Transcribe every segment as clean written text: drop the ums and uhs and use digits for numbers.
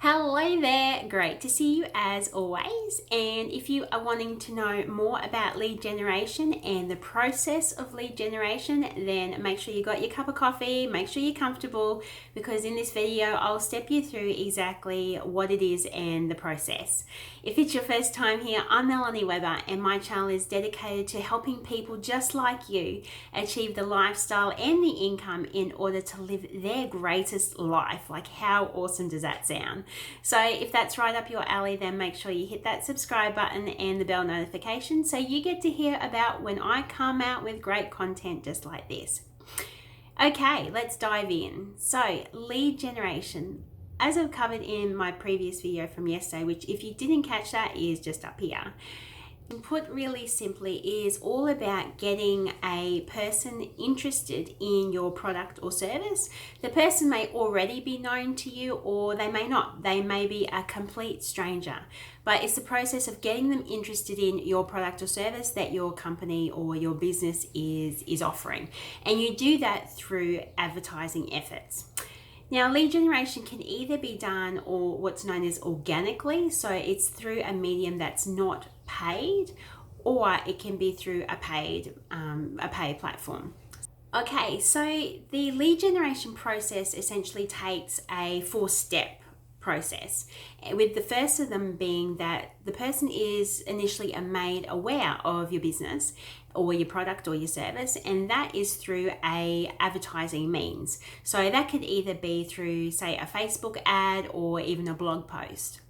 Hello there, great to see you as always. And if you are wanting to know more about lead generation and the process of lead generation, then make sure you got your cup of coffee, make sure you're comfortable, because in this video I'll step you through exactly what it is and the process. If it's your first time here, I'm Melanie Webber and my channel is dedicated to helping people just like you achieve the lifestyle and the income in order to live their greatest life. Like, how awesome does that sound? So if that's right up your alley, then make sure you hit that subscribe button and the bell notification so you get to hear about when I come out with great content just like this. Okay, let's dive in. So lead generation, as I've covered in my previous video from yesterday, which if you didn't catch that is just up here. Put really simply, is all about getting a person interested in your product or service. The person may already be known to you, or they may not. They may be a complete stranger, but it's the process of getting them interested in your product or service that your company or your business is offering. And you do that through advertising efforts. Now, lead generation can either be done or what's known as organically, so it's through a medium that's not paid, or it can be through a paid platform. Okay, so the lead generation process essentially takes a 4-step process, with the first of them being that the person is initially made aware of your business or your product or your service, and that is through a advertising means. So that could either be through, say, a Facebook ad or even a blog post.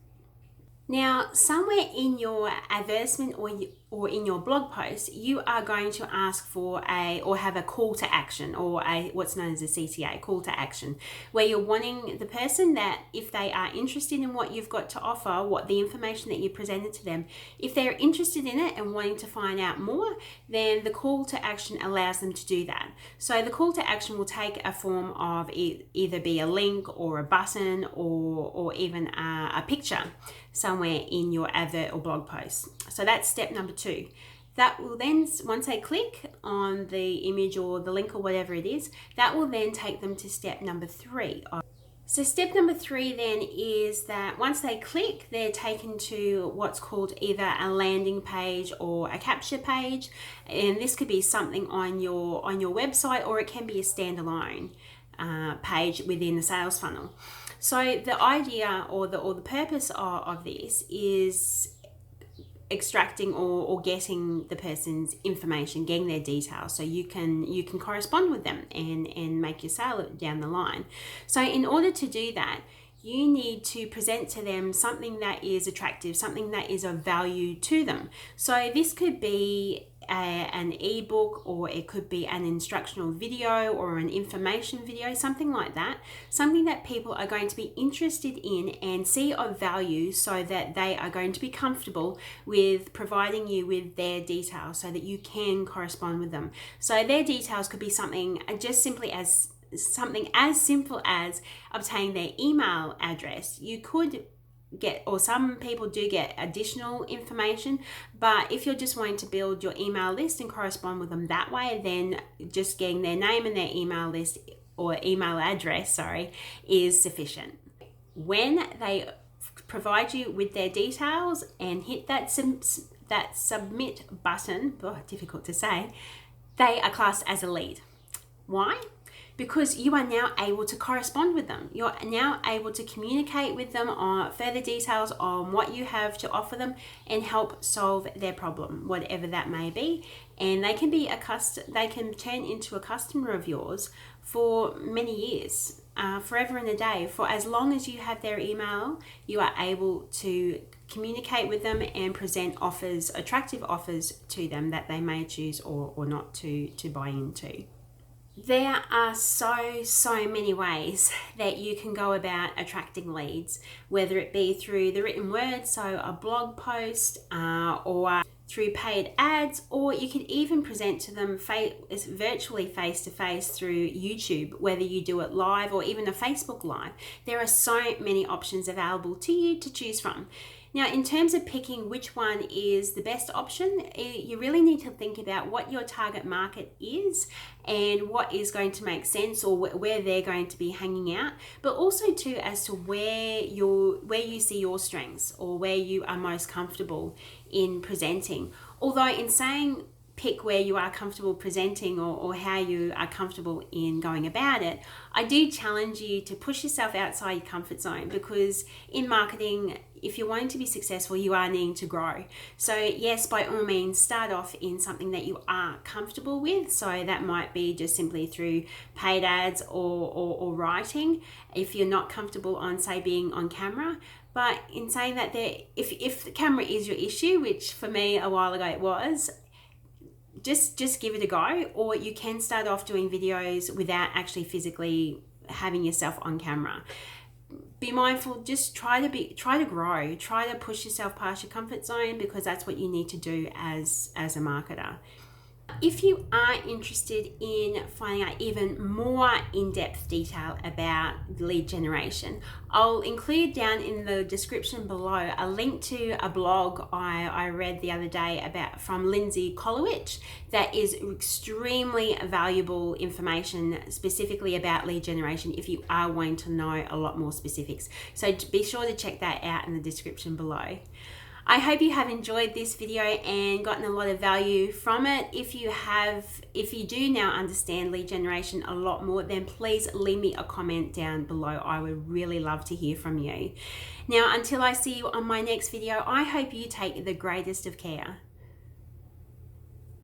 Now, somewhere in your advertisement or in your blog post, you are going to ask for or have a call to action, or what's known as a CTA, call to action, where you're wanting the person that, if they are interested in what you've got to offer, what the information that you presented to them, if they're interested in it and wanting to find out more, then the call to action allows them to do that. So the call to action will take a form of either be a link or a button or even a picture somewhere in your advert or blog post. So that's step number 2. That will then, once they click on the image or the link or whatever it is, that will then take them to step number 3. So step number 3 then is that once they click, they're taken to what's called either a landing page or a capture page, and this could be something on your website, or it can be a standalone page within the sales funnel. So the idea or the purpose of this is extracting or getting the person's information, getting their details, so you can correspond with them and make your sale down the line. So in order to do that, you need to present to them something that is attractive, something that is of value to them. So this could be an ebook, or it could be an instructional video or an information video, something like that, something that people are going to be interested in and see of value, so that they are going to be comfortable with providing you with their details so that you can correspond with them. So their details could be something as simple as obtaining their email address. You could get, or some people do get, additional information, but if you're just wanting to build your email list and correspond with them that way, then just getting their name and their email list or email address, is sufficient. When they provide you with their details and hit that submit button, difficult to say, they are classed as a lead. Why? Because you are now able to correspond with them. You're now able to communicate with them on further details on what you have to offer them and help solve their problem, whatever that may be. And they can turn into a customer of yours for many years, forever and a day. For as long as you have their email, you are able to communicate with them and present offers, attractive offers to them that they may choose or not to buy into. There are so many ways that you can go about attracting leads, whether it be through the written word, so a blog post, or through paid ads, or you could even present to them virtually face-to-face through YouTube, whether you do it live or even a Facebook Live. There are so many options available to you to choose from. Now, in terms of picking which one is the best option, you really need to think about what your target market is and what is going to make sense, or where they're going to be hanging out, but also too as to where you see your strengths or where you are most comfortable in presenting. Although in saying pick where you are comfortable presenting, or how you are comfortable in going about it, I do challenge you to push yourself outside your comfort zone, because in marketing, if you're wanting to be successful, you are needing to grow. So yes, by all means, start off in something that you are comfortable with. So that might be just simply through paid ads or writing, if you're not comfortable on, say, being on camera. But in saying that, if the camera is your issue, which for me a while ago it was, just give it a go. Or you can start off doing videos without actually physically having yourself on camera. Be mindful, just try to grow, try to push yourself past your comfort zone, because that's what you need to do as a marketer. If you are interested in finding out even more in-depth detail about lead generation, I'll include down in the description below a link to a blog I read the other day from Lindsay Kolowich that is extremely valuable information specifically about lead generation if you are wanting to know a lot more specifics. So be sure to check that out in the description below. I hope you have enjoyed this video and gotten a lot of value from it. If you do now understand lead generation a lot more, then please leave me a comment down below. I would really love to hear from you. Now, until I see you on my next video, I hope you take the greatest of care.